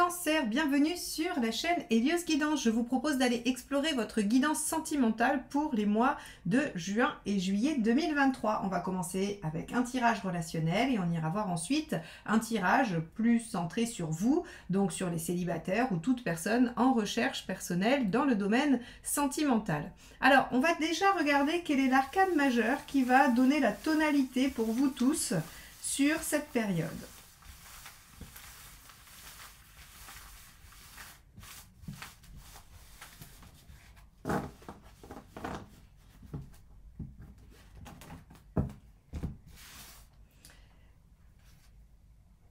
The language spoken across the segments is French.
Cancer, bienvenue sur la chaîne Hélios Guidance. Je vous propose d'aller explorer votre guidance sentimentale pour les mois de juin et juillet 2023. On va commencer avec un tirage relationnel et on ira voir ensuite un tirage plus centré sur vous, donc sur les célibataires ou toute personne en recherche personnelle dans le domaine sentimental. Alors, on va déjà regarder quel est l'arcane majeur qui va donner la tonalité pour vous tous sur cette période.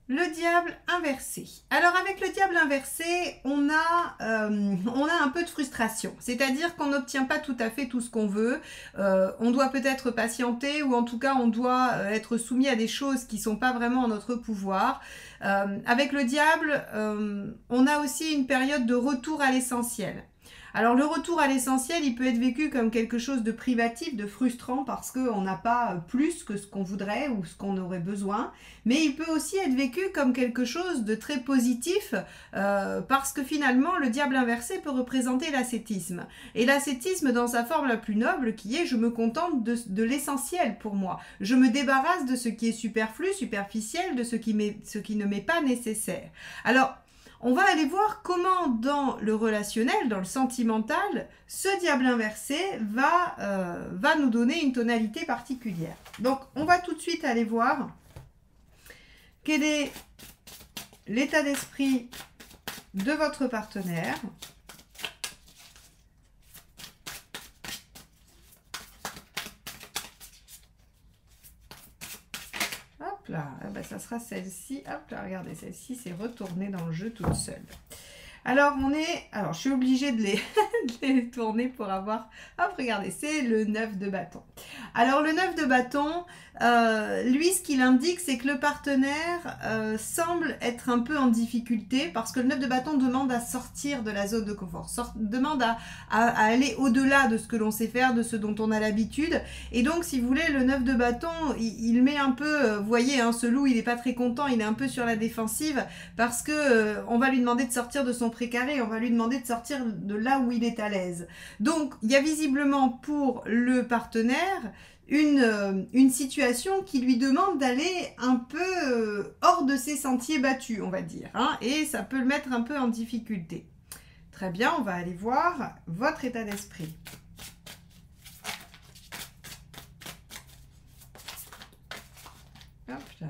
Le diable inversé. Alors avec le diable inversé, on a un peu de frustration. C'est-à-dire qu'on n'obtient pas tout à fait tout ce qu'on veut. On doit peut-être patienter ou en tout cas on doit être soumis à des choses qui ne sont pas vraiment en notre pouvoir. Avec le diable, on a aussi une période de retour à l'essentiel. Alors le retour à l'essentiel, il peut être vécu comme quelque chose de privatif, de frustrant parce qu'on n'a pas plus que ce qu'on voudrait ou ce qu'on aurait besoin. Mais il peut aussi être vécu comme quelque chose de très positif parce que finalement le diable inversé peut représenter l'ascétisme. Et l'ascétisme dans sa forme la plus noble qui est je me contente de l'essentiel pour moi. Je me débarrasse de ce qui est superflu, superficiel, de ce qui ne m'est pas nécessaire. Alors, on va aller voir comment dans le relationnel, dans le sentimental, ce diable inversé va nous donner une tonalité particulière. Donc, on va tout de suite aller voir quel est l'état d'esprit de votre partenaire. Hop là, ah ben ça sera celle-ci. Hop là, regardez, celle-ci s'est retournée dans le jeu toute seule. Alors, je suis obligée de les tourner pour avoir... Hop, regardez, c'est le 9 de bâton. Alors, le 9 de bâton, lui, ce qu'il indique, c'est que le partenaire semble être un peu en difficulté parce que le 9 de bâton demande à sortir de la zone de confort, demande à aller au-delà de ce que l'on sait faire, de ce dont on a l'habitude. Et donc, si vous voulez, le 9 de bâton, il met un peu... vous voyez, hein, ce loup, il n'est pas très content, il est un peu sur la défensive parce que on va lui demander de sortir de son précaré, on va lui demander de sortir de là où il est à l'aise. Donc, il y a visiblement pour le partenaire une situation qui lui demande d'aller un peu hors de ses sentiers battus, on va dire, hein, et ça peut le mettre un peu en difficulté. Très bien, on va aller voir votre état d'esprit. Hop là.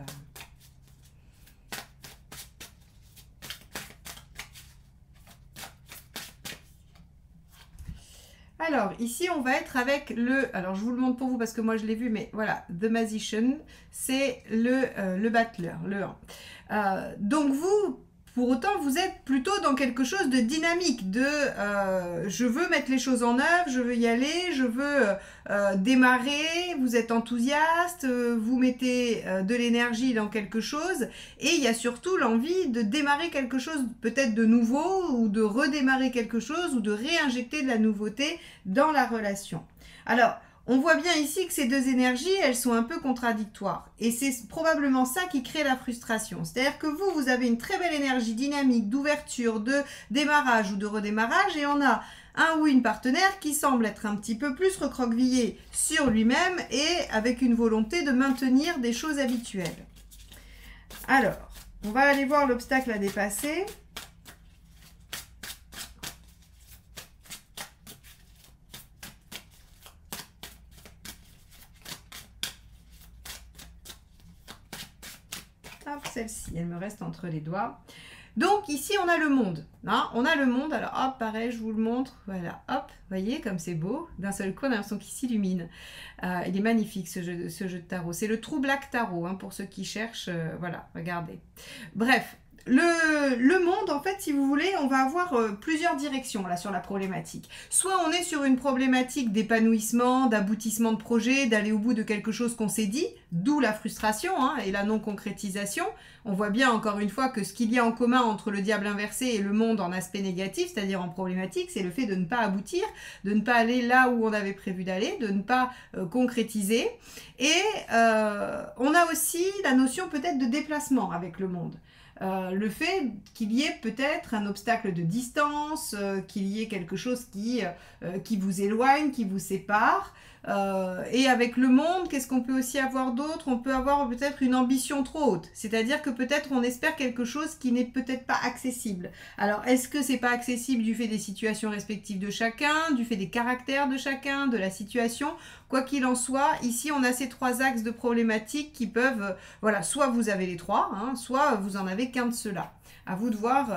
Alors, ici, on va être avec le... Alors, je vous le montre pour vous parce que moi, je l'ai vu, mais voilà, The Magician, c'est le battleur, le 1. Donc, vous, pour autant, vous êtes plutôt dans quelque chose de dynamique, de je veux mettre les choses en œuvre, je veux y aller, je veux démarrer, vous êtes enthousiaste, vous mettez de l'énergie dans quelque chose, et il y a surtout l'envie de démarrer quelque chose peut-être de nouveau, ou de redémarrer quelque chose, ou de réinjecter de la nouveauté dans la relation. Alors, on voit bien ici que ces deux énergies, elles sont un peu contradictoires. Et c'est probablement ça qui crée la frustration. C'est-à-dire que vous avez une très belle énergie dynamique d'ouverture, de démarrage ou de redémarrage, et on a un ou une partenaire qui semble être un petit peu plus recroquevillé sur lui-même et avec une volonté de maintenir des choses habituelles. Alors, on va aller voir l'obstacle à dépasser. Celle-ci, elle me reste entre les doigts. Donc ici on a le monde, hein, on a le monde. Alors hop, pareil, je vous le montre, voilà, hop, voyez comme c'est beau, d'un seul coup on a l'impression qu'il s'illumine. Il est magnifique ce jeu de tarot, c'est le True Black Tarot, hein, pour ceux qui cherchent, voilà, regardez. Bref, le monde, en fait, si vous voulez, on va avoir plusieurs directions là sur la problématique. Soit on est sur une problématique d'épanouissement, d'aboutissement de projet, d'aller au bout de quelque chose qu'on s'est dit, d'où la frustration, hein, et la non-concrétisation. On voit bien encore une fois que ce qu'il y a en commun entre le diable inversé et le monde en aspect négatif, c'est-à-dire en problématique, c'est le fait de ne pas aboutir, de ne pas aller là où on avait prévu d'aller, de ne pas concrétiser. Et on a aussi la notion peut-être de déplacement avec le monde. le fait qu'il y ait peut-être un obstacle de distance, qu'il y ait quelque chose qui vous éloigne, qui vous sépare. Et avec le monde, qu'est-ce qu'on peut aussi avoir d'autre? On peut avoir peut-être une ambition trop haute, c'est-à-dire que peut-être on espère quelque chose qui n'est peut-être pas accessible. Alors est-ce que c'est pas accessible du fait des situations respectives de chacun, du fait des caractères de chacun, de la situation? Quoi qu'il en soit, ici on a ces trois axes de problématiques qui peuvent, voilà, soit vous avez les trois, hein, soit vous en avez qu'un de ceux-là. À vous de voir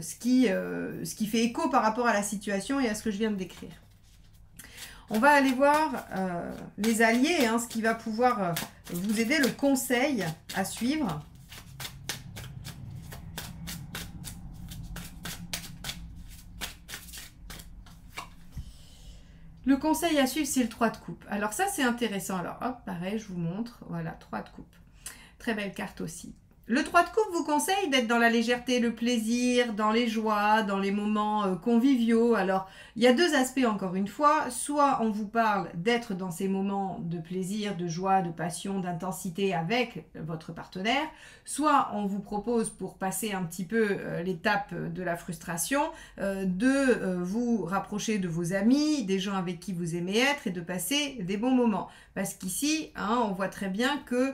ce qui fait écho par rapport à la situation et à ce que je viens de décrire. On va aller voir les alliés, hein, ce qui va pouvoir vous aider, le conseil à suivre. Le conseil à suivre, c'est le 3 de coupe. Alors ça, c'est intéressant. Alors, hop, pareil, je vous montre. Voilà, 3 de coupe. Très belle carte aussi. Le 3 de coupe vous conseille d'être dans la légèreté, le plaisir, dans les joies, dans les moments conviviaux. Alors, il y a deux aspects encore une fois. Soit on vous parle d'être dans ces moments de plaisir, de joie, de passion, d'intensité avec votre partenaire. Soit on vous propose, pour passer un petit peu l'étape de la frustration, de vous rapprocher de vos amis, des gens avec qui vous aimez être et de passer des bons moments. Parce qu'ici, hein, on voit très bien que...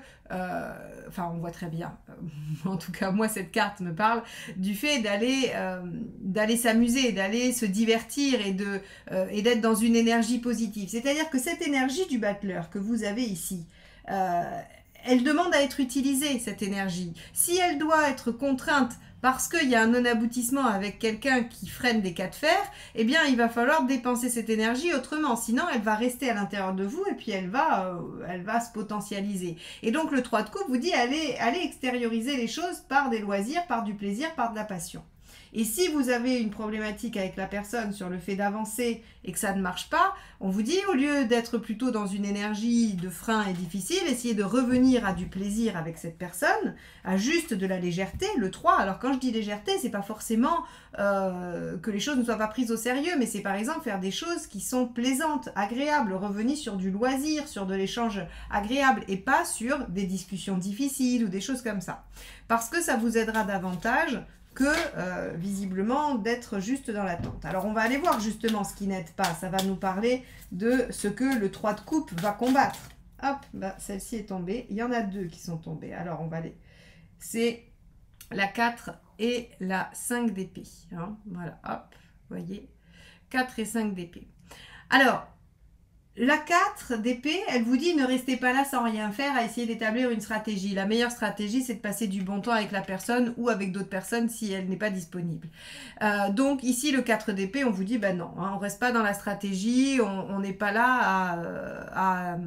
enfin, on voit très bien. En tout cas, moi, cette carte me parle du fait d'aller s'amuser, d'aller se divertir et d'être dans une énergie positive. C'est-à-dire que cette énergie du battleur que vous avez ici, elle demande à être utilisée, cette énergie. Si elle doit être contrainte parce qu'il y a un non-aboutissement avec quelqu'un qui freine des cas de fer, eh bien, il va falloir dépenser cette énergie autrement. Sinon, elle va rester à l'intérieur de vous et puis elle va se potentialiser. Et donc, le 3 de coupe vous dit allez extérioriser les choses par des loisirs, par du plaisir, par de la passion. Et si vous avez une problématique avec la personne sur le fait d'avancer et que ça ne marche pas, on vous dit, au lieu d'être plutôt dans une énergie de frein et difficile, essayez de revenir à du plaisir avec cette personne, à juste de la légèreté, le 3. Alors quand je dis légèreté, c'est pas forcément que les choses ne soient pas prises au sérieux, mais c'est par exemple faire des choses qui sont plaisantes, agréables, revenir sur du loisir, sur de l'échange agréable et pas sur des discussions difficiles ou des choses comme ça. Parce que ça vous aidera davantage que visiblement d'être juste dans l'attente. Alors on va aller voir justement ce qui n'aide pas. Ça va nous parler de ce que le 3 de coupe va combattre. Hop, bah, celle-ci est tombée. Il y en a deux qui sont tombées. Alors on va aller. C'est la 4 et la 5 d'épée. Hein. Voilà, hop, vous voyez. 4 et 5 d'épée. Alors, la 4 d'épée, elle vous dit ne restez pas là sans rien faire à essayer d'établir une stratégie. La meilleure stratégie, c'est de passer du bon temps avec la personne ou avec d'autres personnes si elle n'est pas disponible. Donc ici, le 4 d'épée, on vous dit, ben non, hein, on ne reste pas dans la stratégie, on n'est pas là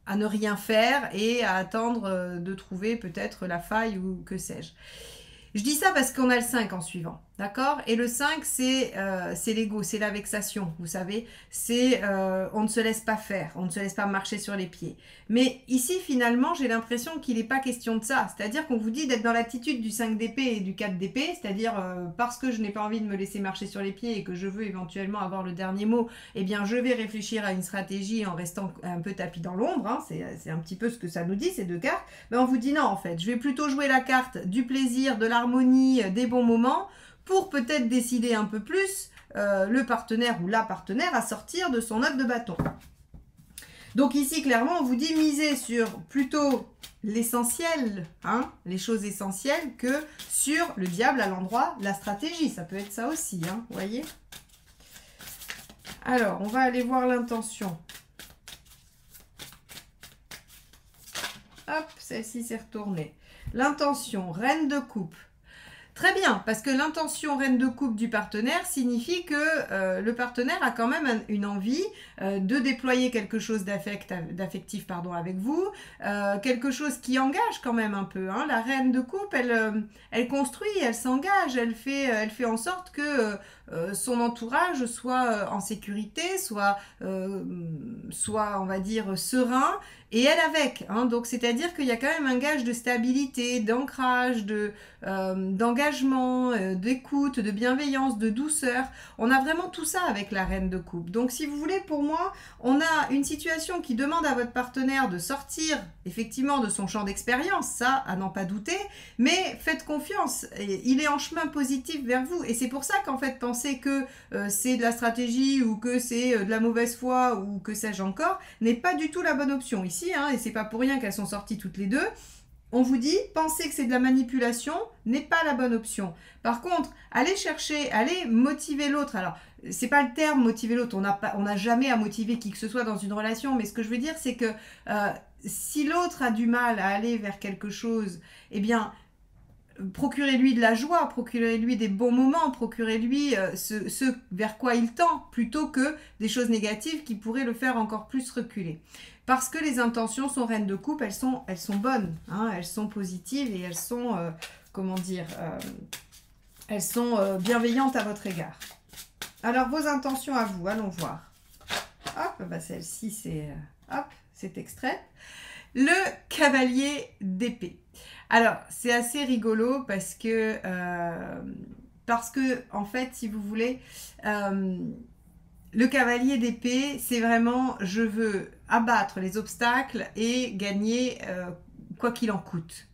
à ne rien faire et à attendre de trouver peut-être la faille ou que sais-je. Je dis ça parce qu'on a le 5 en suivant, d'accord? Et le 5, c'est l'ego, c'est la vexation, vous savez. C'est on ne se laisse pas faire, on ne se laisse pas marcher sur les pieds. Mais ici, finalement, j'ai l'impression qu'il n'est pas question de ça. C'est-à-dire qu'on vous dit d'être dans l'attitude du 5 d'épée et du 4 d'épée, c'est-à-dire parce que je n'ai pas envie de me laisser marcher sur les pieds et que je veux éventuellement avoir le dernier mot, eh bien, je vais réfléchir à une stratégie en restant un peu tapis dans l'ombre. Hein. C'est un petit peu ce que ça nous dit, ces deux cartes. Mais on vous dit non, en fait. Je vais plutôt jouer la carte du plaisir, de l'harmonie, des bons moments, pour peut-être décider un peu plus le partenaire ou la partenaire à sortir de son œuf de bâton. Donc ici, clairement, on vous dit miser sur plutôt l'essentiel, hein, les choses essentielles, que sur le diable à l'endroit, la stratégie. Ça peut être ça aussi, hein, vous voyez. Alors, on va aller voir l'intention. Hop, celle-ci s'est retournée. L'intention, reine de coupe. Très bien, parce que l'intention reine de coupe du partenaire signifie que le partenaire a quand même une envie de déployer quelque chose d'affectif avec vous, quelque chose qui engage quand même un peu. Hein. La reine de coupe, elle construit, elle s'engage, elle fait en sorte que son entourage soit en sécurité, soit soit, on va dire, serein, et elle avec. Hein. Donc, c'est-à-dire qu'il y a quand même un gage de stabilité, d'ancrage, d'engagement, d'écoute, de bienveillance, de douceur. On a vraiment tout ça avec la reine de coupe. Donc, si vous voulez, pour moi, on a une situation qui demande à votre partenaire de sortir, effectivement, de son champ d'expérience, ça, à n'en pas douter, mais faites confiance. Il est en chemin positif vers vous. Et c'est pour ça qu'en fait, penser que c'est de la stratégie ou que c'est de la mauvaise foi ou que sais-je encore, n'est pas du tout la bonne option ici, hein, et c'est pas pour rien qu'elles sont sorties toutes les deux. On vous dit, penser que c'est de la manipulation n'est pas la bonne option. Par contre, allez chercher, allez motiver l'autre. Alors, c'est pas le terme motiver l'autre, on n'a jamais à motiver qui que ce soit dans une relation, mais ce que je veux dire, c'est que si l'autre a du mal à aller vers quelque chose, eh bien, procurez-lui de la joie, procurez-lui des bons moments, procurez-lui ce vers quoi il tend, plutôt que des choses négatives qui pourraient le faire encore plus reculer. Parce que les intentions sont reines de coupe, elles sont bonnes, hein, elles sont positives et elles sont, elles sont bienveillantes à votre égard. Alors, vos intentions à vous, allons voir. Hop, bah celle-ci, c'est extrait. Le cavalier d'épée. Alors, c'est assez rigolo parce que, en fait, si vous voulez, le cavalier d'épée, c'est vraiment, je veux abattre les obstacles et gagner quoi qu'il en coûte.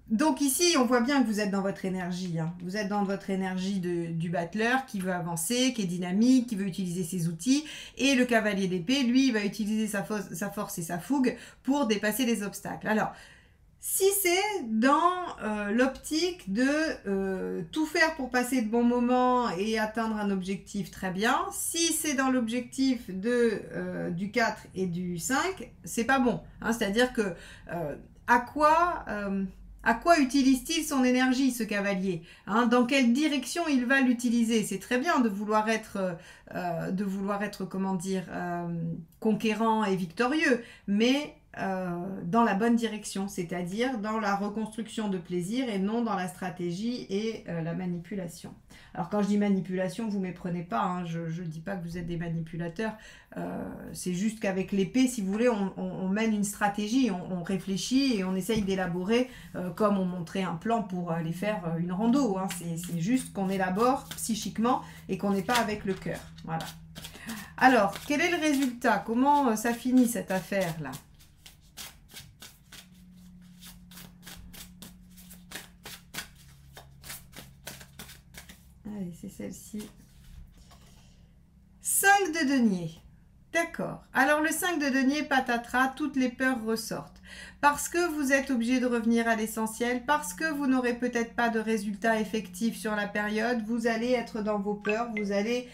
Donc ici, on voit bien que vous êtes dans votre énergie. Hein. Vous êtes dans votre énergie du battleur qui veut avancer, qui est dynamique, qui veut utiliser ses outils. Et le cavalier d'épée, lui, il va utiliser sa force et sa fougue pour dépasser les obstacles. Alors, si c'est dans l'optique de tout faire pour passer de bons moments et atteindre un objectif, très bien. Si c'est dans l'objectif du 4 et du 5, c'est pas bon. Hein. C'est-à-dire que à quoi utilise-t-il son énergie, ce cavalier, hein? Dans quelle direction il va l'utiliser? C'est très bien de vouloir être, comment dire, conquérant et victorieux, mais dans la bonne direction, c'est-à-dire dans la reconstruction de plaisir et non dans la stratégie et la manipulation. Alors quand je dis manipulation, vous ne méprenez pas, hein, je ne dis pas que vous êtes des manipulateurs, c'est juste qu'avec l'épée, si vous voulez, on mène une stratégie, on réfléchit et on essaye d'élaborer comme on montrait un plan pour aller faire une rando. Hein. C'est juste qu'on élabore psychiquement et qu'on n'est pas avec le cœur. Voilà. Alors, quel est le résultat? Comment ça finit cette affaire-là? Allez, c'est celle-ci. 5 de denier. D'accord. Alors, le 5 de denier, patatras, toutes les peurs ressortent. Parce que vous êtes obligé de revenir à l'essentiel, parce que vous n'aurez peut-être pas de résultats effectifs sur la période, vous allez être dans vos peurs, vous allez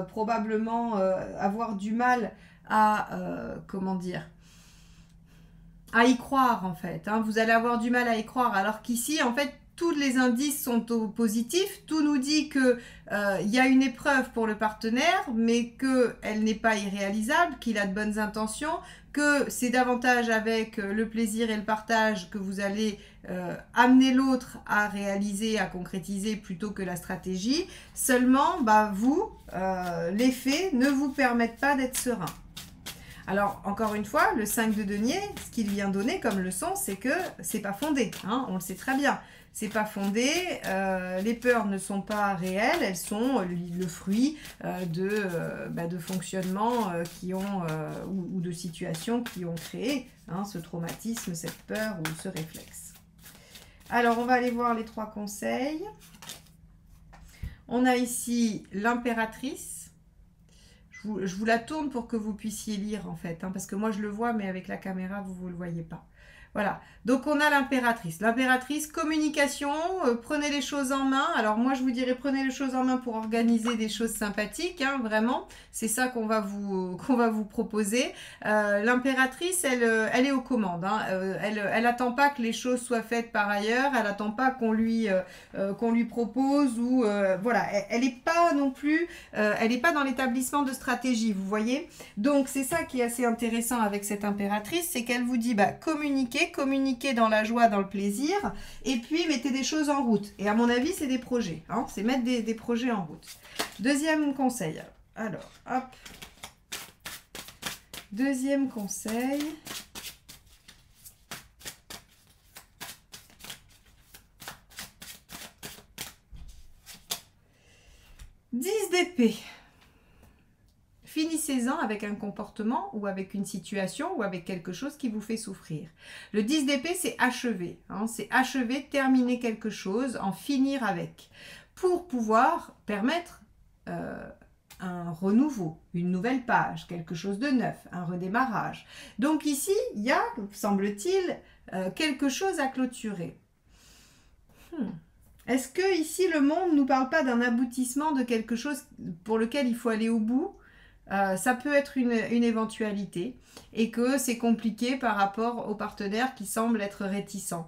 probablement avoir du mal à, à y croire, en fait. Hein. Vous allez avoir du mal à y croire, alors qu'ici, en fait, tous les indices sont au positif. Tout nous dit que y a une épreuve pour le partenaire, mais qu'elle n'est pas irréalisable, qu'il a de bonnes intentions, que c'est davantage avec le plaisir et le partage que vous allez amener l'autre à réaliser, à concrétiser plutôt que la stratégie. Seulement, vous, les faits ne vous permettent pas d'être serein. Alors, encore une fois, le 5 de denier, ce qu'il vient donner comme leçon, c'est que c'est pas fondé, hein, on le sait très bien. C'est pas fondé, les peurs ne sont pas réelles, elles sont le fruit de fonctionnements ou de situations qui ont créé ce traumatisme, cette peur ou ce réflexe. Alors, on va aller voir les 3 conseils. On a ici l'impératrice. Je vous la tourne pour que vous puissiez lire en fait, hein, parce que moi je le vois, mais avec la caméra, vous ne le voyez pas. Voilà, donc on a l'impératrice. L'impératrice, communication, prenez les choses en main. Alors moi je vous dirais prenez les choses en main pour organiser des choses sympathiques, hein, vraiment. C'est ça qu'on va vous proposer. L'impératrice, elle est aux commandes. Hein. Elle attend pas que les choses soient faites par ailleurs. Elle attend pas qu'on lui propose ou voilà. Elle n'est pas non plus, elle n'est pas dans l'établissement de stratégie, vous voyez. Donc c'est ça qui est assez intéressant avec cette impératrice, c'est qu'elle vous dit communiquer dans la joie, dans le plaisir, et puis mettez des choses en route. Et à mon avis, c'est des projets, hein, c'est mettre des projets en route. Deuxième conseil. Alors, hop. Deuxième conseil. 10 d'épée. Finissez-en avec un comportement ou avec une situation ou avec quelque chose qui vous fait souffrir. Le 10 d'épée, c'est achever. Hein, c'est achever, terminer quelque chose, en finir avec. Pour pouvoir permettre un renouveau, une nouvelle page, quelque chose de neuf, un redémarrage. Donc ici, il y a, semble-t-il, quelque chose à clôturer. Est-ce que ici le monde ne nous parle pas d'un aboutissement de quelque chose pour lequel il faut aller au bout? Ça peut être une éventualité et que c'est compliqué par rapport au partenaire qui semble être réticent,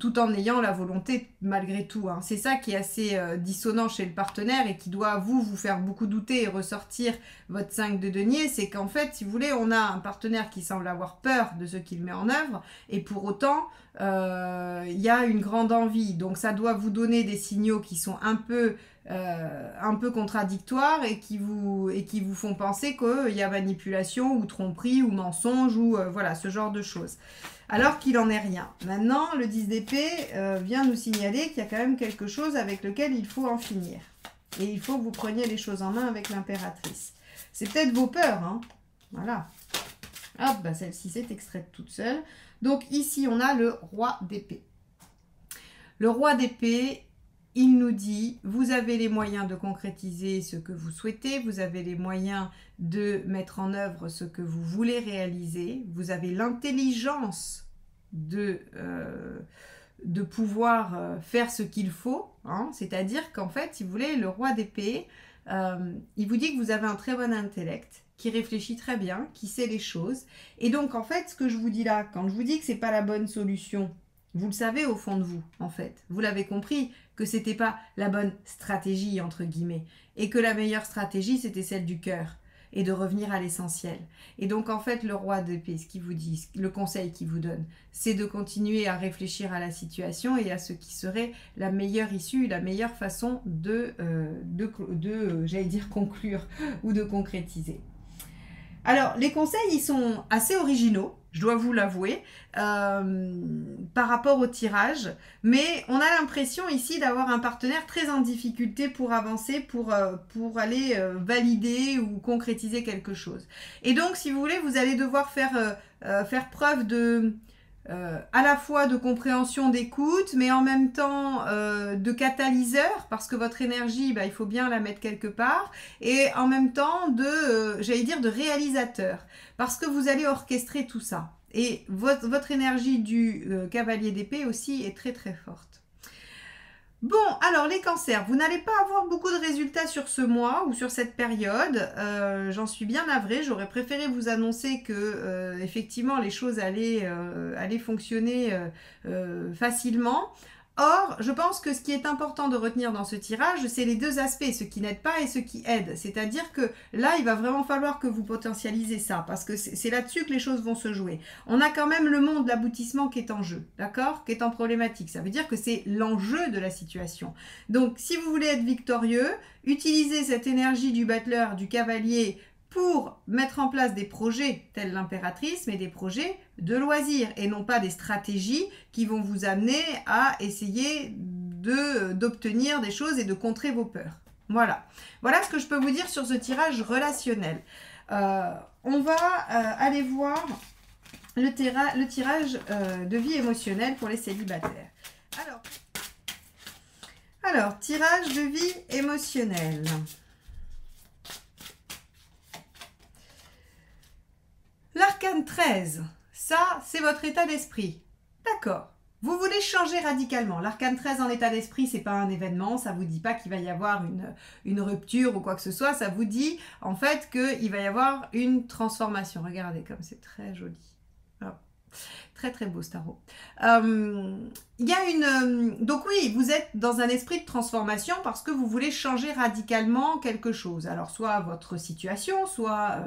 tout en ayant la volonté malgré tout. Hein. C'est ça qui est assez dissonant chez le partenaire et qui doit vous faire beaucoup douter et ressortir votre 5 de denier. C'est qu'en fait, si vous voulez, on a un partenaire qui semble avoir peur de ce qu'il met en œuvre et pour autant, il y a une grande envie. Donc ça doit vous donner des signaux qui sont un peu contradictoires et qui vous font penser qu'il y a manipulation ou tromperie ou mensonge ou voilà, ce genre de choses. Alors qu'il n'en est rien. Maintenant, le 10 d'épée vient nous signaler qu'il y a quand même quelque chose avec lequel il faut en finir. Et il faut que vous preniez les choses en main avec l'impératrice. C'est peut-être vos peurs, hein. Voilà. Hop, bah celle-ci s'est extraite toute seule. Donc ici, on a le roi d'épée. Le roi d'épée, il nous dit, vous avez les moyens de concrétiser ce que vous souhaitez, vous avez les moyens de mettre en œuvre ce que vous voulez réaliser, vous avez l'intelligence de pouvoir faire ce qu'il faut, hein. C'est-à-dire qu'en fait, si vous voulez, le roi d'épée, il vous dit que vous avez un très bon intellect, qui réfléchit très bien, qui sait les choses. Et donc, en fait, ce que je vous dis là, quand je vous dis que ce n'est pas la bonne solution, vous le savez au fond de vous, en fait. Vous l'avez compris que ce n'était pas la bonne stratégie, entre guillemets. Et que la meilleure stratégie, c'était celle du cœur. Et de revenir à l'essentiel. Et donc, en fait, le roi d'épée, ce qu'il vous dit, le conseil qu'il vous donne, c'est de continuer à réfléchir à la situation et à ce qui serait la meilleure issue, la meilleure façon j'allais dire, conclure ou de concrétiser. Alors, les conseils, ils sont assez originaux, je dois vous l'avouer, par rapport au tirage. Mais on a l'impression ici d'avoir un partenaire très en difficulté pour avancer, pour aller valider ou concrétiser quelque chose. Et donc, si vous voulez, vous allez devoir faire preuve à la fois de compréhension, d'écoute, mais en même temps de catalyseur, parce que votre énergie, il faut bien la mettre quelque part, et en même temps j'allais dire, de réalisateur, parce que vous allez orchestrer tout ça. Et votre énergie du cavalier d'épée aussi est très très forte. Bon, alors les cancers, vous n'allez pas avoir beaucoup de résultats sur ce mois ou sur cette période. J'en suis bien navrée. J'aurais préféré vous annoncer que effectivement les choses allaient fonctionner facilement. Or, je pense que ce qui est important de retenir dans ce tirage, c'est les deux aspects, ce qui n'aide pas et ce qui aide. C'est-à-dire que là, il va vraiment falloir que vous potentialisez ça, parce que c'est là-dessus que les choses vont se jouer. On a quand même le monde, l'aboutissement qui est en jeu, d'accord? Qui est en problématique. Ça veut dire que c'est l'enjeu de la situation. Donc, si vous voulez être victorieux, utilisez cette énergie du battleur, du cavalier, pour mettre en place des projets tels l'impératrice, mais des projets de loisirs et non pas des stratégies qui vont vous amener à essayer d'obtenir des choses et de contrer vos peurs. Voilà. Voilà ce que je peux vous dire sur ce tirage relationnel. On va aller voir le tirage de vie émotionnelle pour les célibataires. Alors, tirage de vie émotionnelle. L'arcane 13, ça, c'est votre état d'esprit. D'accord. Vous voulez changer radicalement. L'arcane 13 en état d'esprit, c'est pas un événement. Ça vous dit pas qu'il va y avoir une rupture ou quoi que ce soit. Ça vous dit, en fait, qu'il va y avoir une transformation. Regardez comme c'est très joli. Oh. Très très beau ce tarot. Il y a donc oui, vous êtes dans un esprit de transformation parce que vous voulez changer radicalement quelque chose. Alors soit votre situation, soit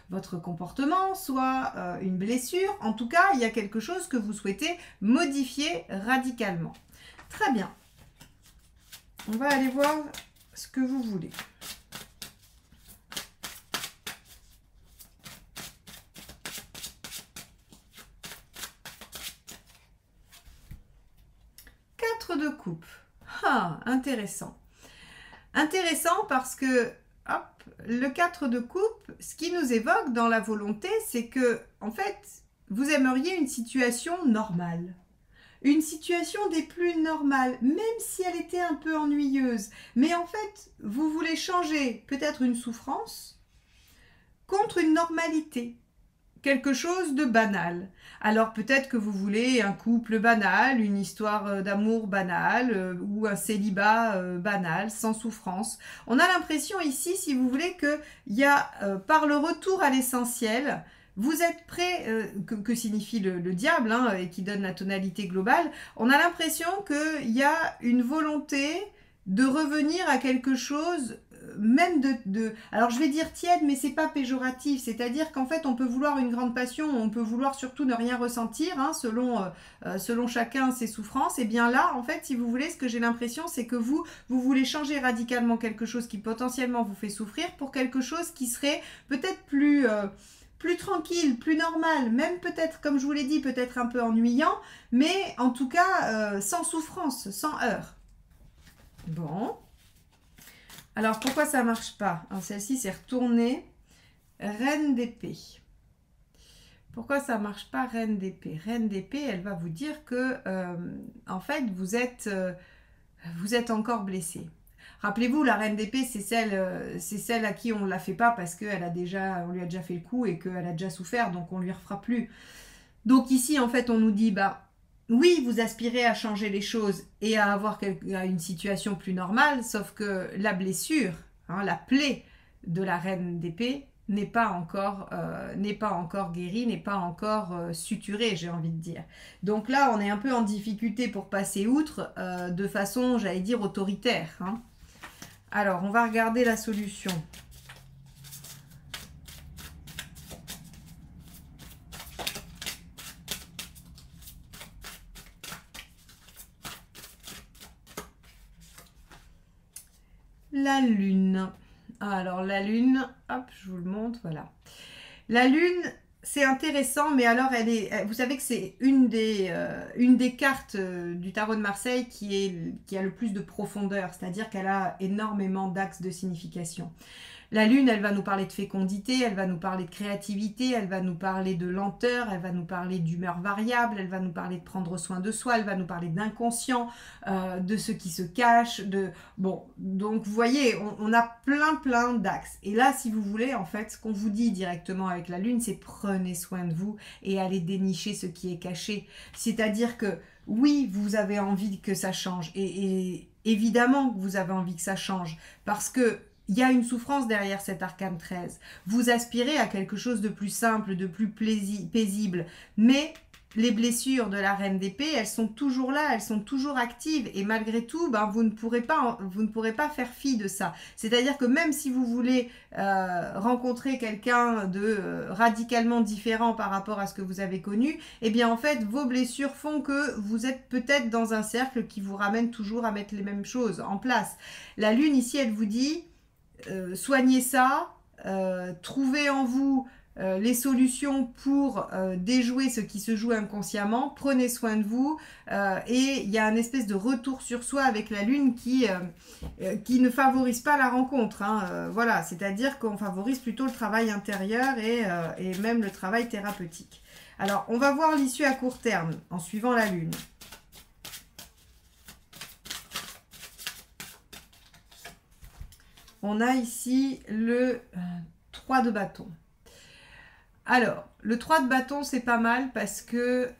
votre comportement, soit une blessure. En tout cas, il y a quelque chose que vous souhaitez modifier radicalement. Très bien. On va aller voir ce que vous voulez. de coupe. Ah, intéressant. Intéressant parce que, hop, le 4 de coupe, ce qui nous évoque dans la volonté, c'est que, en fait, vous aimeriez une situation normale. Une situation des plus normales, même si elle était un peu ennuyeuse. Mais en fait, vous voulez changer peut-être une souffrance contre une normalité. Quelque chose de banal. Alors peut-être que vous voulez un couple banal, une histoire d'amour banale ou un célibat banal, sans souffrance. On a l'impression ici, si vous voulez, qu'il y a, par le retour à l'essentiel, vous êtes prêt, que signifie le diable, hein, et qui donne la tonalité globale, on a l'impression qu'il y a une volonté de revenir à quelque chose même alors je vais dire tiède, mais c'est pas péjoratif, c'est-à-dire qu'en fait on peut vouloir une grande passion, on peut vouloir surtout ne rien ressentir, hein, selon chacun ses souffrances. Et bien là, en fait, si vous voulez, ce que j'ai l'impression, c'est que vous voulez changer radicalement quelque chose qui potentiellement vous fait souffrir pour quelque chose qui serait peut-être plus tranquille, plus normal, même peut-être, comme je vous l'ai dit, peut-être un peu ennuyant, mais en tout cas sans souffrance, sans heurts. Bon. Alors, pourquoi ça ne marche pas? Celle-ci, c'est retournée. Reine d'épée. Pourquoi ça ne marche pas, Reine d'épée? Reine d'épée, elle va vous dire que, en fait, vous êtes encore blessé. Rappelez-vous, la Reine d'épée, c'est celle à qui on ne la fait pas parce qu'on lui a déjà fait le coup et qu'elle a déjà souffert, donc on ne lui refera plus. Donc ici, en fait, on nous dit, oui, vous aspirez à changer les choses et à avoir une situation plus normale, sauf que la blessure, hein, la plaie de la Reine d'épée n'est pas encore guérie, n'est pas encore suturée, j'ai envie de dire. Donc là, on est un peu en difficulté pour passer outre de façon, j'allais dire, autoritaire. Hein. Alors, on va regarder la solution. La lune. Alors la lune, hop, je vous le montre, voilà. La lune, c'est intéressant, mais alors vous savez que c'est une des cartes du tarot de Marseille qui a le plus de profondeur, c'est-à-dire qu'elle a énormément d'axes de signification. La lune, elle va nous parler de fécondité, elle va nous parler de créativité, elle va nous parler de lenteur, elle va nous parler d'humeur variable, elle va nous parler de prendre soin de soi, elle va nous parler d'inconscient, de ce qui se cache, Bon, donc vous voyez, on a plein d'axes. Et là, si vous voulez, en fait, ce qu'on vous dit directement avec la lune, c'est prenez soin de vous et allez dénicher ce qui est caché. C'est-à-dire que, oui, vous avez envie que ça change. Et évidemment que vous avez envie que ça change. Parce que il y a une souffrance derrière cet arcane 13. Vous aspirez à quelque chose de plus simple, de plus paisible. Mais les blessures de la Reine d'épée, elles sont toujours là, elles sont toujours actives. Et malgré tout, vous ne pourrez pas faire fi de ça. C'est-à-dire que même si vous voulez rencontrer quelqu'un de radicalement différent par rapport à ce que vous avez connu, eh bien en fait, vos blessures font que vous êtes peut-être dans un cercle qui vous ramène toujours à mettre les mêmes choses en place. La lune ici, elle vous dit... soignez ça, trouvez en vous les solutions pour déjouer ce qui se joue inconsciemment, prenez soin de vous et il y a une espèce de retour sur soi avec la lune qui ne favorise pas la rencontre. Hein, voilà, c'est-à-dire qu'on favorise plutôt le travail intérieur et même le travail thérapeutique. Alors, on va voir l'issue à court terme en suivant la lune. On a ici le 3 de bâton. Alors, le 3 de bâton, c'est pas mal parce que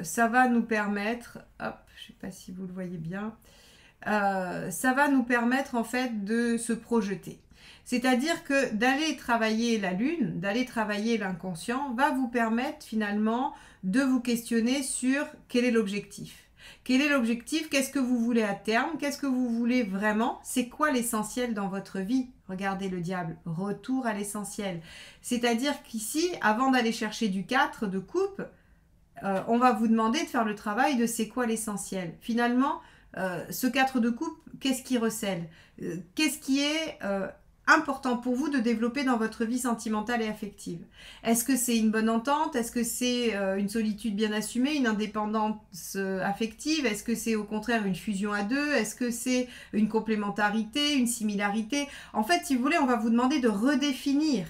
ça va nous permettre, hop, je ne sais pas si vous le voyez bien, ça va nous permettre en fait de se projeter. C'est-à-dire que d'aller travailler la lune, d'aller travailler l'inconscient, va vous permettre finalement de vous questionner sur quel est l'objectif. Quel est l'objectif? Qu'est-ce que vous voulez à terme? Qu'est-ce que vous voulez vraiment? C'est quoi l'essentiel dans votre vie? Regardez le diable, retour à l'essentiel. C'est-à-dire qu'ici, avant d'aller chercher du 4 de coupe, on va vous demander de faire le travail de c'est quoi l'essentiel. Finalement, ce 4 de coupe, qu'est-ce qui recèle? Qu'est-ce qui est important pour vous de développer dans votre vie sentimentale et affective? Est-ce que c'est une bonne entente? Est-ce que c'est une solitude bien assumée, une indépendance affective? Est-ce que c'est au contraire une fusion à deux? Est-ce que c'est une complémentarité, une similarité? En fait, si vous voulez, on va vous demander de redéfinir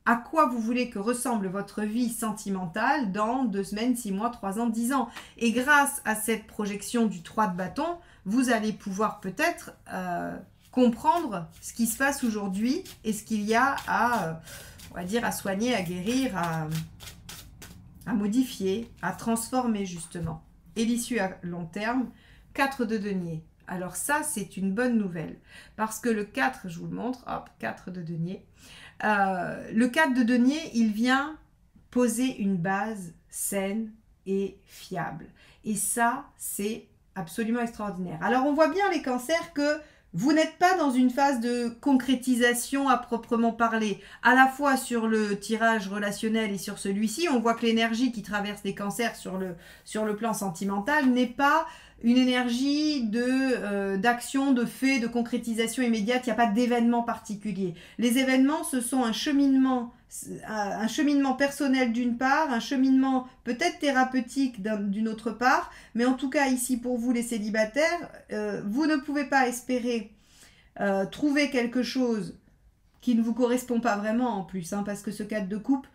à quoi vous voulez que ressemble votre vie sentimentale dans 2 semaines, 6 mois, 3 ans, 10 ans. Et grâce à cette projection du 3 de bâton, vous allez pouvoir peut-être comprendre ce qui se passe aujourd'hui et ce qu'il y a à, on va dire, à soigner, à guérir, à modifier, à transformer justement. Et l'issue à long terme, 4 de denier. Alors ça, c'est une bonne nouvelle. Parce que le 4, je vous le montre, hop, 4 de denier. Le 4 de denier, il vient poser une base saine et fiable. Et ça, c'est absolument extraordinaire. Alors, on voit bien les cancers que vous n'êtes pas dans une phase de concrétisation à proprement parler. À la fois sur le tirage relationnel et sur celui-ci, on voit que l'énergie qui traverse les cancers sur le plan sentimental n'est pas une énergie d'action, de fait, de concrétisation immédiate. Il n'y a pas d'événement particulier. Les événements, ce sont un cheminement personnel d'une part, un cheminement peut-être thérapeutique d'une autre part, mais en tout cas ici pour vous les célibataires, vous ne pouvez pas espérer trouver quelque chose qui ne vous correspond pas vraiment en plus, hein, parce que ce 4 de coupe,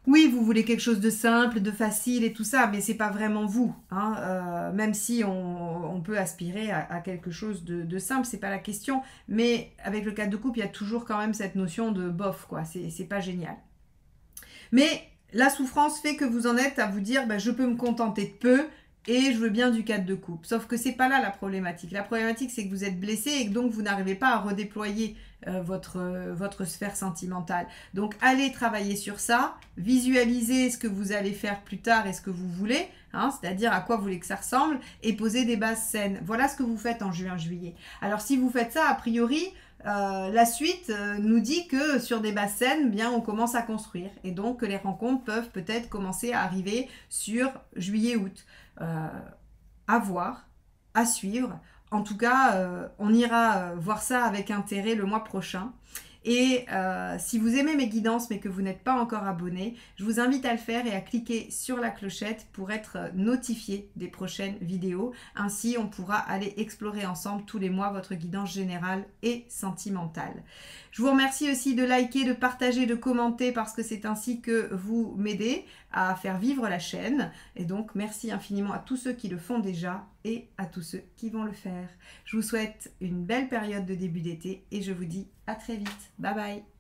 oui, vous voulez quelque chose de simple, de facile et tout ça, mais c'est pas vraiment vous. Hein, même si on peut aspirer à quelque chose de simple, c'est pas la question. Mais avec le 4 de coupe, il y a toujours quand même cette notion de bof, quoi. C'est pas génial. Mais la souffrance fait que vous en êtes à vous dire, je peux me contenter de peu et je veux bien du 4 de coupe. Sauf que c'est pas là la problématique. La problématique, c'est que vous êtes blessé et que donc vous n'arrivez pas à redéployer votre sphère sentimentale. Donc allez travailler sur ça, visualisez ce que vous allez faire plus tard et ce que vous voulez, hein, c'est-à-dire à quoi vous voulez que ça ressemble, et posez des bases saines. Voilà ce que vous faites en juin-juillet. Alors si vous faites ça, a priori, la suite nous dit que sur des bases saines, bien, on commence à construire. Et donc que les rencontres peuvent peut-être commencer à arriver sur juillet-août. À voir, à suivre. En tout cas, on ira voir ça avec intérêt le mois prochain. Et si vous aimez mes guidances mais que vous n'êtes pas encore abonné, je vous invite à le faire et à cliquer sur la clochette pour être notifié des prochaines vidéos. Ainsi, on pourra aller explorer ensemble tous les mois votre guidance générale et sentimentale. Je vous remercie aussi de liker, de partager, de commenter parce que c'est ainsi que vous m'aidez à faire vivre la chaîne. Et donc, merci infiniment à tous ceux qui le font déjà et à tous ceux qui vont le faire. Je vous souhaite une belle période de début d'été et je vous dis à très vite. Bye bye.